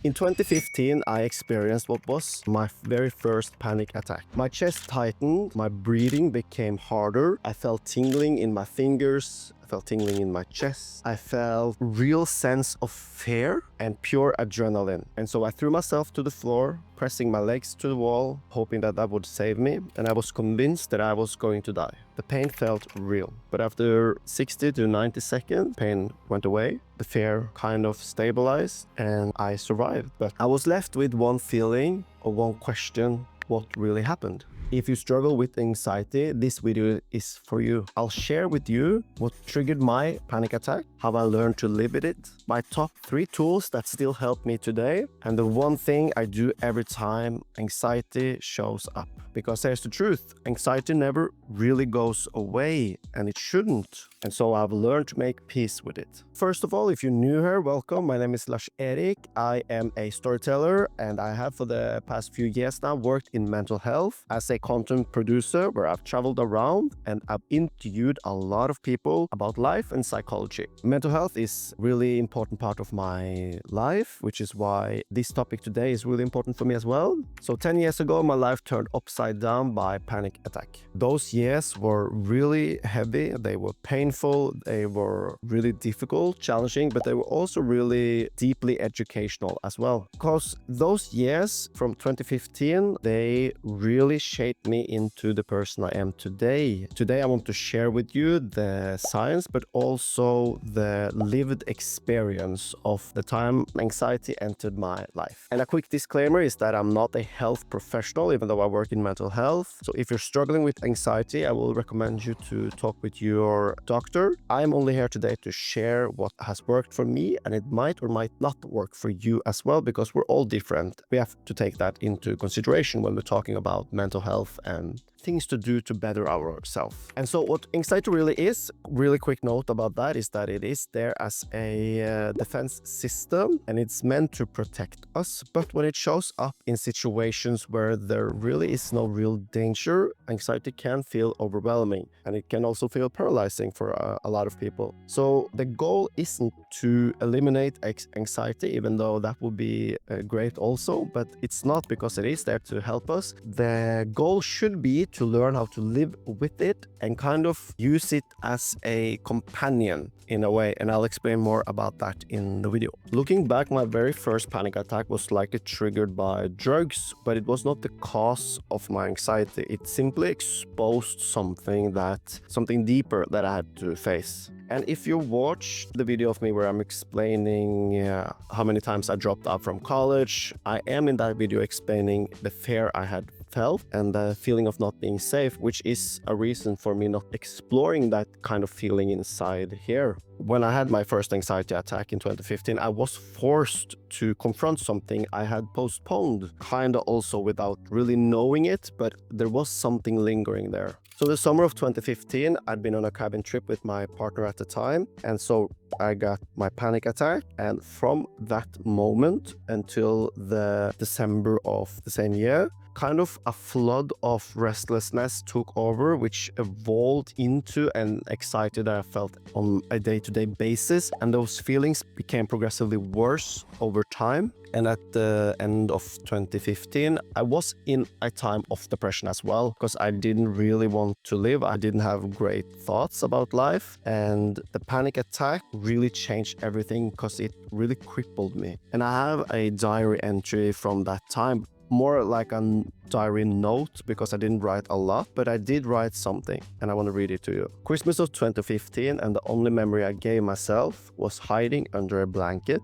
In 2015, I experienced what was my very first panic attack. My chest tightened, my breathing became harder, I felt tingling in my fingers, I felt tingling in my chest. I felt real sense of fear and pure adrenaline. And so I threw myself to the floor, pressing my legs to the wall, hoping that that would save me. And I was convinced that I was going to die. The pain felt real. But after 60 to 90 seconds, pain went away. The fear kind of stabilized and I survived. But I was left with one feeling or one question: what really happened? If you struggle with anxiety, this video is for you. I'll share with you what triggered my panic attack, how I learned to live with it, my top 3 tools that still help me today, and the one thing I do every time anxiety shows up. Because here's the truth, anxiety never really goes away, and it shouldn't. And so I've learned to make peace with it. First of all, if you're new here, welcome. My name is Lars-Erik. I am a storyteller, and I have for the past few years now worked in mental health as a content producer, where I've traveled around and I've interviewed a lot of people about life and psychology. Mental health is a really important part of my life, which is why this topic today is really important for me as well. So 10 years ago, my life turned upside down by panic attack. Those years were really heavy, they were painful, they were really difficult, challenging, but they were also really deeply educational as well. Because those years from 2015, they really shaped me into the person I am today. Today I want to share with you the science, but also the lived experience of the time anxiety entered my life. And a quick disclaimer is that I'm not a health professional, even though I work in mental health. So if you're struggling with anxiety, I will recommend you to talk with your doctor. I'm only here today to share what has worked for me, and it might or might not work for you as well, because we're all different. We have to take that into consideration when we're talking about mental health and things to do to better ourselves. And so what anxiety really is, really quick note about that, is that it is there as a defense system, and it's meant to protect us. But when it shows up in situations where there really is no real danger, anxiety can feel overwhelming, and it can also feel paralyzing for a lot of people. So the goal isn't to eliminate anxiety, even though that would be great also, but it's not, because it is there to help us. The goal should be to learn how to live with it and kind of use it as a companion in a way, and I'll explain more about that in the video. Looking back, my very first panic attack was likely triggered by drugs, but it was not the cause of my anxiety. It simply exposed something deeper that I had to face. And if you watch the video of me where I'm explaining how many times I dropped out from college, I am in that video explaining the fear I had felt and the feeling of not being safe, which is a reason for me not exploring that kind of feeling inside here. When I had my first anxiety attack in 2015, I was forced to confront something I had postponed, kinda also without really knowing it, but there was something lingering there. So the summer of 2015, I'd been on a cabin trip with my partner at the time, and so I got my panic attack, and from that moment until the December of the same year, kind of a flood of restlessness took over, which evolved into an anxiety that I felt on a day-to-day basis, and those feelings became progressively worse over time. And at the end of 2015, I was in a time of depression as well, because I didn't really want to live. I didn't have great thoughts about life. And the panic attack really changed everything, because it really crippled me. And I have a diary entry from that time, more like a diary note, because I didn't write a lot, but I did write something, and I want to read it to you. Christmas of 2015, and the only memory I gave myself was hiding under a blanket, ...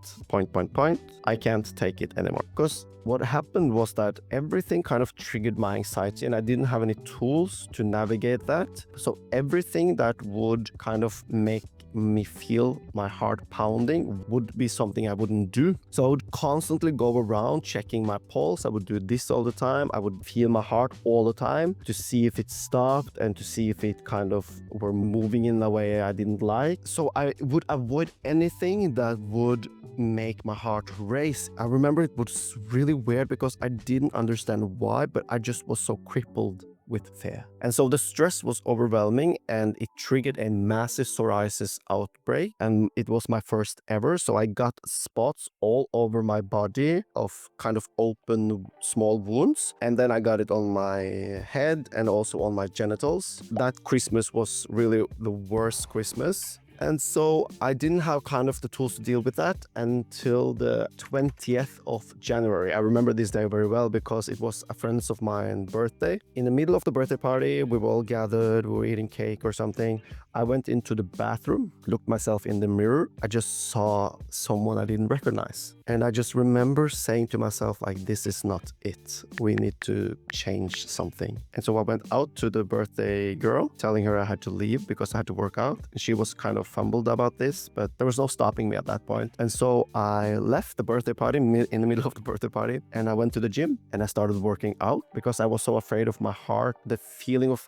I can't take it anymore. Because what happened was that everything kind of triggered my anxiety, and I didn't have any tools to navigate that. So everything that would kind of make me feel my heart pounding would be something I wouldn't do. So I would constantly go around checking my pulse. I would do this all the time. I would feel my heart all the time to see if it stopped and to see if it kind of were moving in a way I didn't like. So I would avoid anything that would make my heart race. I remember it was really weird because I didn't understand why, but I just was so crippled. with fear. And so the stress was overwhelming and it triggered a massive psoriasis outbreak. And it was my first ever. So I got spots all over my body of kind of open small wounds. And then I got it on my head and also on my genitals. That Christmas was really the worst Christmas. And so I didn't have kind of the tools to deal with that until the 20th of January. I remember this day very well because it was a friend of mine's birthday. In the middle of the birthday party, we were all gathered, we were eating cake or something. I went into the bathroom, looked myself in the mirror. I just saw someone I didn't recognize. And I just remember saying to myself, like, this is not it. We need to change something. And so I went out to the birthday girl, telling her I had to leave because I had to work out. And she was kind of fumbled about this, but there was no stopping me at that point. And so I left the birthday party in the middle of the birthday party, and I went to the gym and I started working out because I was so afraid of my heart, the feeling of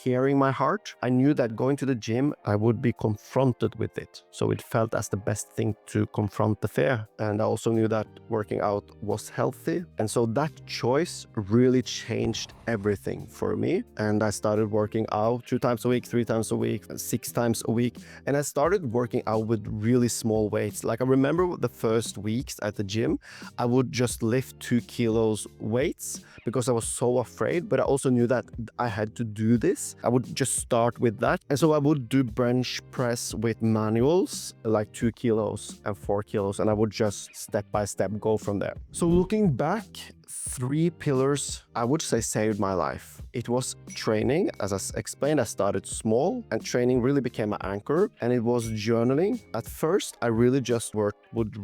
hearing my heart. I knew that going to the gym, I would be confronted with it. So it felt as the best thing to confront the fear. And I also knew that working out was healthy. And so that choice really changed everything for me. And I started working out 2 times a week, 3 times a week, 6 times a week. And I started working out with really small weights. Like I remember the first weeks at the gym, I would just lift 2 kilos weights because I was so afraid. But I also knew that I had to do this. I would just start with that. And so I would do bench press with manuals, like 2 kilos and 4 kilos. And I would just step by step go from there. So looking back, 3 pillars, I would say, saved my life. It was training. As I explained, I started small and training really became an anchor. And it was journaling. At first, I really just would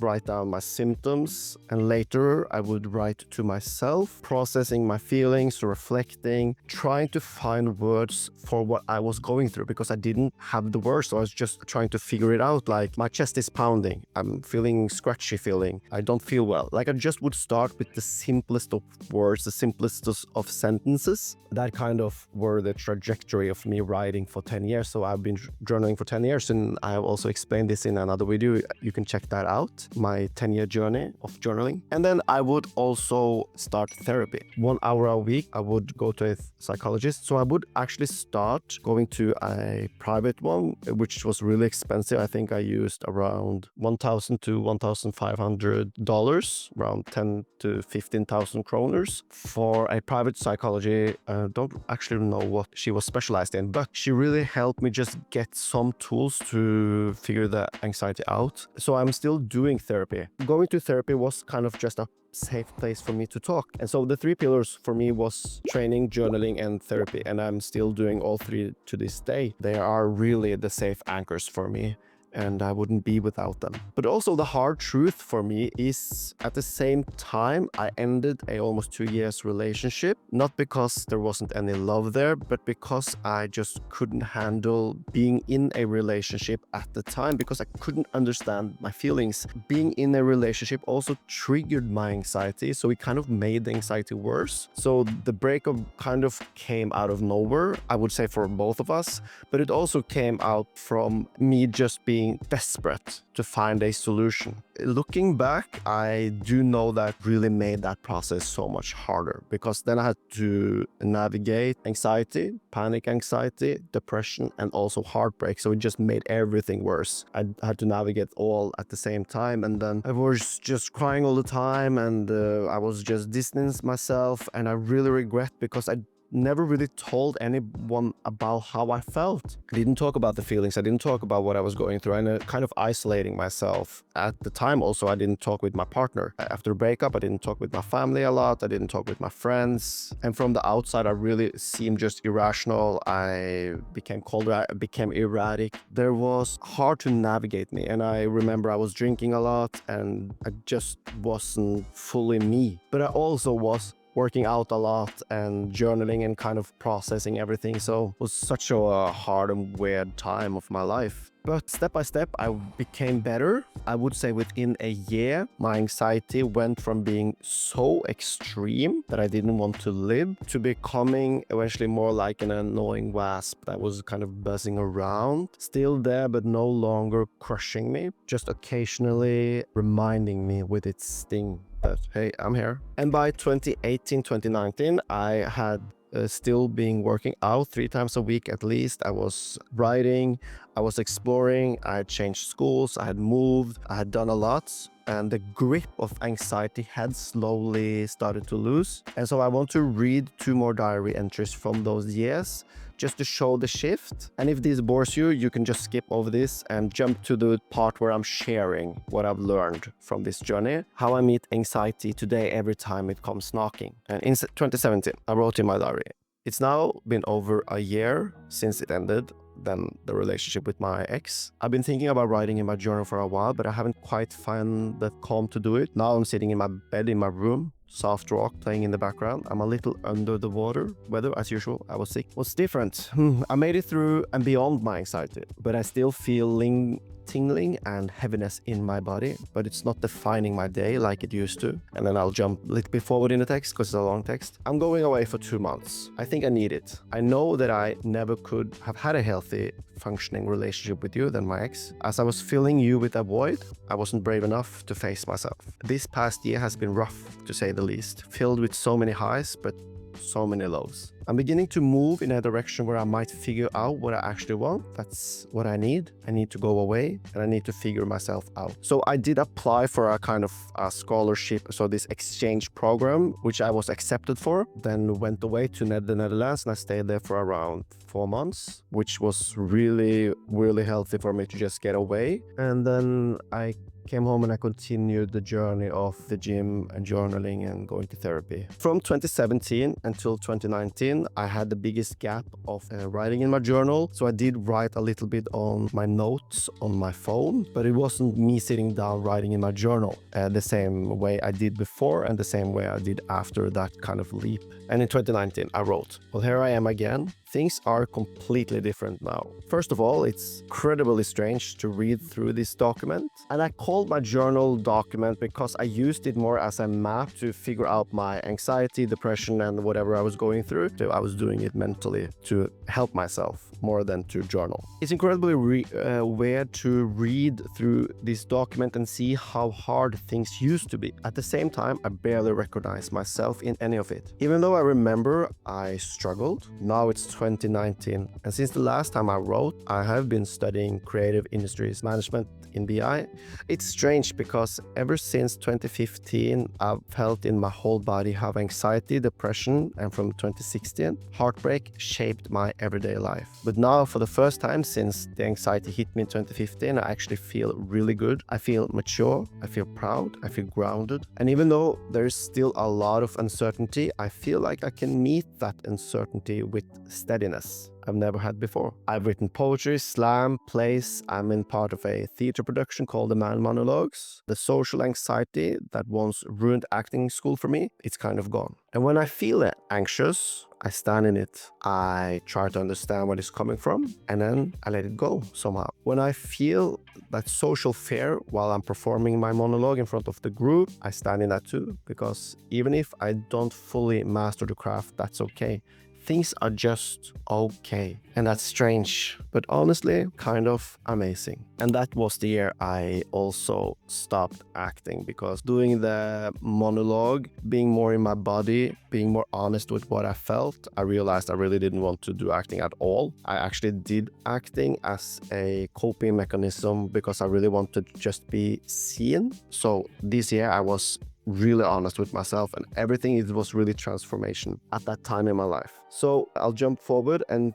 write down my symptoms. And later, I would write to myself, processing my feelings, reflecting, trying to find words for what I was going through because I didn't have the words. So I was just trying to figure it out. Like my chest is pounding. I'm feeling scratchy feeling. I don't feel well. Like I just would start with the simplest of words, the simplest of sentences. That kind of were the trajectory of me writing for 10 years. So I've been journaling for 10 years and I have also explained this in another video. You can check that out, my 10-year journey of journaling. And then I would also start therapy. 1 hour a week, I would go to a psychologist. So I would actually start going to a private one, which was really expensive. I think I used around $1,000 to $1,500, around 10 to 15,000 kroners for a private psychology. Don't actually know what she was specialized in, but she really helped me just get some tools to figure the anxiety out. So I'm still doing therapy. Going to therapy was kind of just a safe place for me to talk. And so the 3 pillars for me was training, journaling, and therapy. And I'm still doing all 3 to this day. They are really the safe anchors for me. And I wouldn't be without them. But also the hard truth for me is at the same time, I ended a almost 2 years relationship, not because there wasn't any love there, but because I just couldn't handle being in a relationship at the time because I couldn't understand my feelings. Being in a relationship also triggered my anxiety, so it kind of made the anxiety worse. So the breakup kind of came out of nowhere, I would say, for both of us, but it also came out from me just being desperate to find a solution. Looking back, I do know that really made that process so much harder because then I had to navigate anxiety, panic anxiety, depression, and also heartbreak. So it just made everything worse. I had to navigate all at the same time. And then I was just crying all the time and I was just distancing myself. And I really regret because I never really told anyone about how I felt. I didn't talk about the feelings. I didn't talk about what I was going through and kind of isolating myself. At the time also, I didn't talk with my partner. After the breakup, I didn't talk with my family a lot. I didn't talk with my friends. And from the outside, I really seemed just irrational. I became colder. I became erratic. There was hard to navigate me. And I remember I was drinking a lot and I just wasn't fully me. But I also was working out a lot and journaling and kind of processing everything. So it was such a hard and weird time of my life. But step by step, I became better. I would say within a year, my anxiety went from being so extreme that I didn't want to live to becoming eventually more like an annoying wasp that was kind of buzzing around. Still there, but no longer crushing me, just occasionally reminding me with its sting that, hey, I'm here. And by 2018, 2019, I had still being working out 3 times a week at least. I was writing, I was exploring, I had changed schools, I had moved, I had done a lot. And the grip of anxiety had slowly started to lose. And so I want to read 2 more diary entries from those years just to show the shift. And if this bores you, you can just skip over this and jump to the part where I'm sharing what I've learned from this journey, how I meet anxiety today every time it comes knocking. And in 2017, I wrote in my diary, it's now been over a year since it ended, then the relationship with my ex. I've been thinking about writing in my journal for a while, but I haven't quite found the calm to do it. Now I'm sitting in my bed in my room, soft rock playing in the background. I'm a little under the weather as usual. I was sick. What's different? I made it through and beyond my anxiety, but I still feeling tingling and heaviness in my body, but it's not defining my day like it used to. And then I'll jump a little bit forward in the text because it's a long text. I'm going away for 2 months. I think I need it. I know that I never could have had a healthy, functioning relationship with you than my ex. As I was filling you with a void, I wasn't brave enough to face myself. This past year has been rough, to say the least, filled with so many highs, but so many lows. I'm beginning to move in a direction where I might figure out what I actually want. That's what I need. I need to go away and I need to figure myself out. So I did apply for a kind of a scholarship, so this exchange program, which I was accepted for, then went away to the Netherlands and I stayed there for around 4 months, which was really, really healthy for me to just get away. And then I came home and I continued the journey of the gym and journaling and going to therapy. From 2017 until 2019, I had the biggest gap of writing in my journal. So I did write a little bit on my notes on my phone, but it wasn't me sitting down writing in my journal the same way I did before and the same way I did after that kind of leap. And in 2019, I wrote, well, here I am again. Things are completely different now. First of all, it's incredibly strange to read through this document. And I called my journal document because I used it more as a map to figure out my anxiety, depression, and whatever I was going through. So I was doing it mentally to help myself more than to journal. It's incredibly weird to read through this document and see how hard things used to be. At the same time, I barely recognize myself in any of it. Even though I remember I struggled, now it's 2019. And since the last time I wrote, I have been studying creative industries management in BI. It's strange because ever since 2015, I've felt in my whole body how anxiety, depression, and from 2016, heartbreak shaped my everyday life. But now, for the first time since the anxiety hit me in 2015, I actually feel really good. I feel mature, I feel proud, I feel grounded. And even though there's still a lot of uncertainty, I feel like I can meet that uncertainty with steadiness I've never had before. I've written poetry, slam, plays. I'm in part of a theater production called The Man Monologues. The social anxiety that once ruined acting school for me, it's kind of gone. And when I feel anxious, I stand in it. I try to understand where it's coming from, and then I let it go somehow. When I feel that social fear while I'm performing my monologue in front of the group, I stand in that too, because even if I don't fully master the craft, that's okay. Things are just okay. And that's strange, but honestly, kind of amazing. And that was the year I also stopped acting, because doing the monologue, being more in my body, being more honest with what I felt, I realized I really didn't want to do acting at all. I actually did acting as a coping mechanism because I really wanted to just be seen. So this year I was really honest with myself, and everything, it was really transformation at that time in my life. So I'll jump forward and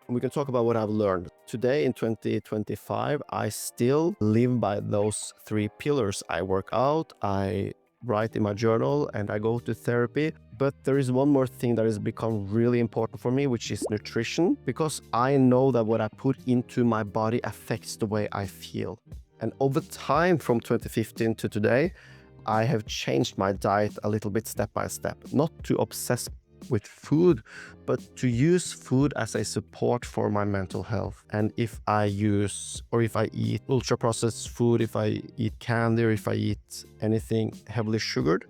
we can talk about what I've learned. Today in 2025, I still live by those 3 pillars. I work out, I write in my journal, and I go to therapy. But there is one more thing that has become really important for me, which is nutrition, because I know that what I put into my body affects the way I feel. And over time, from 2015 to today, I have changed my diet a little bit step by step, not to obsess with food, but to use food as a support for my mental health. And if I eat ultra processed food, if I eat candy, or if I eat anything heavily sugared,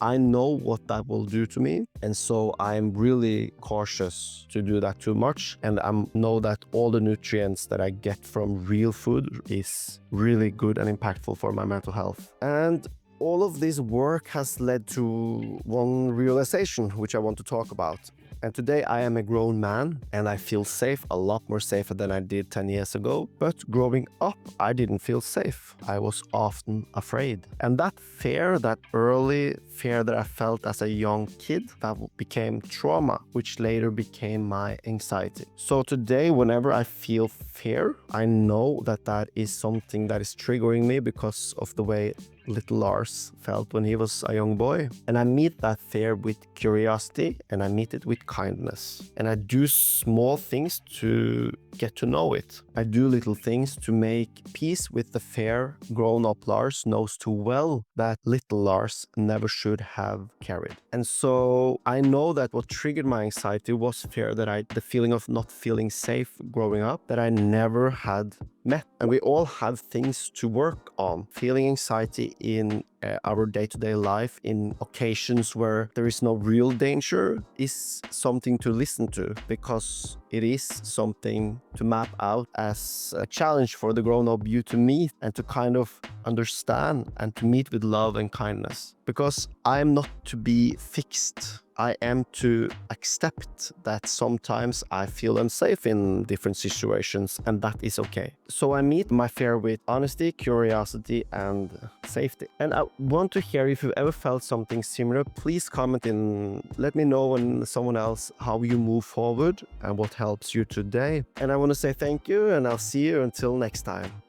I know what that will do to me. And so I'm really cautious to do that too much. And I know that all the nutrients that I get from real food is really good and impactful for my mental health. And all of this work has led to one realization, which I want to talk about. And today I am a grown man and I feel safe, a lot more safer than I did 10 years ago. But growing up, I didn't feel safe. I was often afraid. And that fear, that early fear that I felt as a young kid, that became trauma, which later became my anxiety. So today, whenever I feel fear, I know that that is something that is triggering me because of the way little Lars felt when he was a young boy. And I meet that fear with curiosity and I meet it with kindness. And I do small things to get to know it. I do little things to make peace with the fear grown-up Lars knows too well that little Lars never should have carried. And so I know that what triggered my anxiety was fear that the feeling of not feeling safe growing up that I never had met. And we all have things to work on. Feeling anxiety in our day-to-day life in occasions where there is no real danger is something to listen to, because it is something to map out as a challenge for the grown-up you to meet and to kind of understand and to meet with love and kindness. Because I am not to be fixed. I am to accept that sometimes I feel unsafe in different situations, and that is okay. So I meet my fear with honesty, curiosity, and safety. And I want to hear if you've ever felt something similar. Please comment in, let me know and someone else how you move forward and what helps you today. And I want to say thank you, and I'll see you until next time.